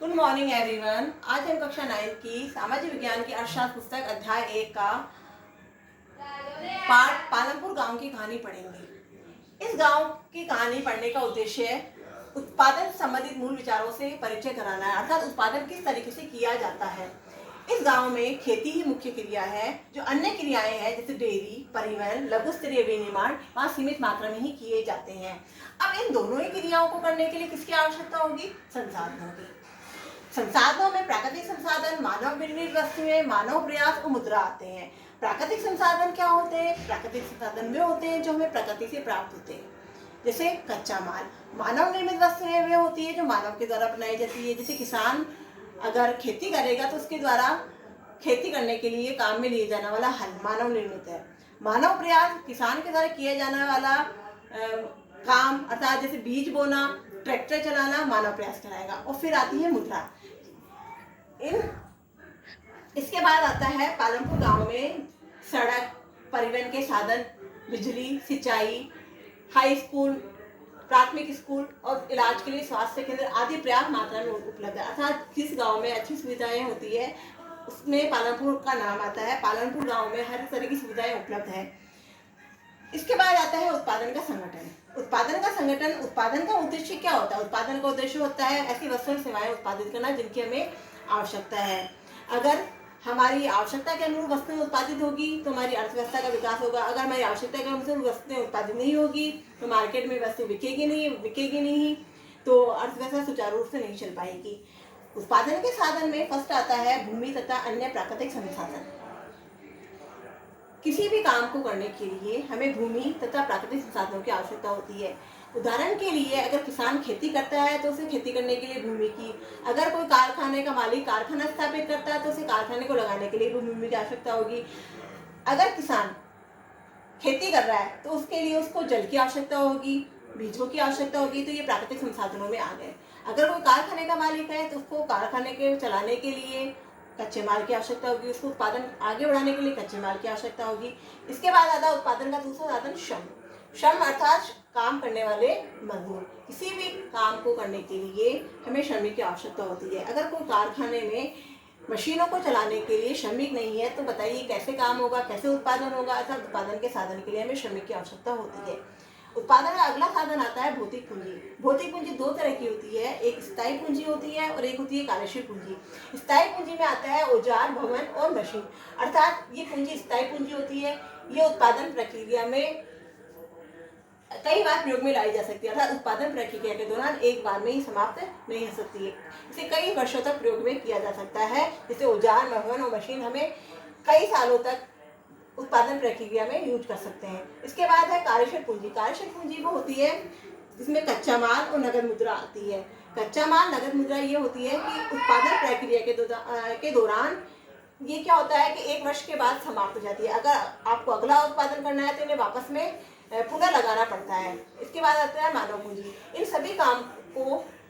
Good morning everyone. आज हम कक्षा 9 की सामाजिक विज्ञान की अर्थशास्त्र पुस्तक अध्याय 1 का पाठ पालमपुर गांव की कहानी पढ़ेंगे। इस गांव की कहानी पढ़ने का उद्देश्य उत्पादन संबंधित मूल विचारों से परिचय कराना है, अर्थात उत्पादन किस तरीके से किया जाता है। इस गांव में खेती ही मुख्य क्रिया है। जो अन्य क्रियाएं हैं जैसे डेयरी, परिवहन, लघु स्तरीय विनिर्माण वहाँ सीमित मात्रा में ही किए जाते हैं। अब इन दोनों ही क्रियाओं को करने के लिए किसकी आवश्यकता होगी? संसाधनों की। संसाधनों में प्राकृतिक संसाधन, मानव निर्मित वस्तुएं, मानव प्रयास और मुद्रा आते हैं। प्राकृतिक संसाधन क्या होते हैं? प्राकृतिक संसाधन वे होते हैं जो हमें प्रकृति से प्राप्त होते हैं, जैसे कच्चा माल। मानव निर्मित वस्तुएं वे होती है जो मानव के द्वारा बनाई जाती है। जैसे किसान अगर खेती करेगा तो उसके द्वारा खेती करने के लिए काम में लिए जाने वाला हल मानव निर्मित है। मानव प्रयास किसान के द्वारा किया जाने वाला काम, अर्थात जैसे बीज बोना, ट्रैक्टर चलाना, मानव प्रयास कराएगा। और फिर आती है मुद्रा। इसके बाद आता है पालमपुर गांव में सड़क, परिवहन के साधन, बिजली, सिंचाई, हाई स्कूल, प्राथमिक स्कूल और इलाज के लिए स्वास्थ्य केंद्र आदि पर्याप्त मात्रा में उपलब्ध है। अर्थात जिस गांव में अच्छी सुविधाएं होती है उसमें पालमपुर का नाम आता है। पालमपुर गांव में हर तरह की सुविधाएं उपलब्ध है। इसके बाद आता है उत्पादन का संगठन। उत्पादन का संगठन, उत्पादन का उद्देश्य क्या होता है? उत्पादन का उद्देश्य होता है ऐसी वस्तुएं सेवाएं उत्पादित करना जिनकी हमें आवश्यकता है। अगर हमारी आवश्यकता के अनुरूप वस्तुएं उत्पादित होगी तो हमारी अर्थव्यवस्था का विकास होगा। अगर हमारी आवश्यकता के अनुरूप वस्तुएं उत्पादित नहीं होगी तो मार्केट में वस्तु बिकेगी नहीं तो अर्थव्यवस्था सुचारू रूप से नहीं चल पाएगी। उत्पादन के साधन में फर्स्ट आता है भूमि तथा अन्य प्राकृतिक संसाधन। किसी भी काम को करने के लिए हमें भूमि तथा प्राकृतिक संसाधनों की आवश्यकता होती है। उदाहरण के लिए अगर किसान खेती करता है तो उसे खेती करने के लिए भूमि की, अगर कोई कारखाने का मालिक कारखाना स्थापित करता है तो उसे कारखाने को लगाने के लिए भूमि की आवश्यकता होगी। अगर किसान खेती कर रहा है तो उसके लिए उसको जल की आवश्यकता होगी, बीजों की आवश्यकता होगी। तो ये प्राकृतिक संसाधनों में आ गए। अगर कोई कारखाने का मालिक है तो उसको कारखाने के चलाने के लिए कच्चे माल की आवश्यकता होगी, उसको उत्पादन आगे बढ़ाने के लिए कच्चे माल की आवश्यकता होगी। इसके बाद आता है उत्पादन का दूसरा साधन श्रम। श्रम अर्थात काम करने वाले मजदूर। किसी भी काम को करने के लिए हमें श्रमिक की आवश्यकता होती है। अगर कोई कारखाने में मशीनों को चलाने के लिए श्रमिक नहीं है तो बताइए कैसे काम होगा, कैसे उत्पादन होगा? अर्थात उत्पादन के साधन के लिए हमें श्रमिक की आवश्यकता होती है। उत्पादन का अगला साधन आता है भौतिक पूंजी। भौतिक पूंजी दो तरह की होती है, एक स्थायी पूंजी होती है और एक होती है कार्यशील पूंजी। स्थायी पूंजी में आता है औजार, भवन और मशीन। अर्थात ये पूंजी स्थायी पूंजी होती है। ये उत्पादन प्रक्रिया में कई बार प्रयोग में लाई जा सकती है, अर्थात उत्पादन प्रक्रिया के दौरान एक बार में ही समाप्त नहीं हो सकती है। इसे कई वर्षों तक प्रयोग में किया जा सकता है। जैसे औजार, भवन और मशीन हमें कई सालों तक उत्पादन प्रक्रिया में यूज कर सकते हैं। इसके बाद है कार्यशील पूंजी। कार्यशील पूंजी वो होती है जिसमें कच्चा माल और नगद मुद्रा आती है। कच्चा माल, नगद मुद्रा ये होती है कि उत्पादन प्रक्रिया के दौरान ये क्या होता है कि एक वर्ष के बाद समाप्त हो जाती है। अगर आपको अगला उत्पादन करना है तो इन्हें वापस में पुनः लगाना पड़ता है। इसके बाद आता है मानव पूंजी। इन सभी काम को,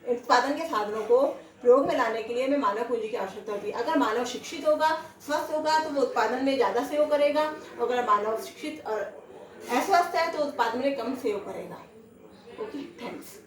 उत्पादन के साधनों को प्रयोग में लाने के लिए हमें मानव पूंजी की आवश्यकता होती है। अगर मानव शिक्षित होगा, स्वस्थ होगा तो वो उत्पादन में ज़्यादा सहयोग करेगा। अगर मानव शिक्षित और अस्वस्थ है तो उत्पादन में कम सहयोग करेगा। Okay, thanks.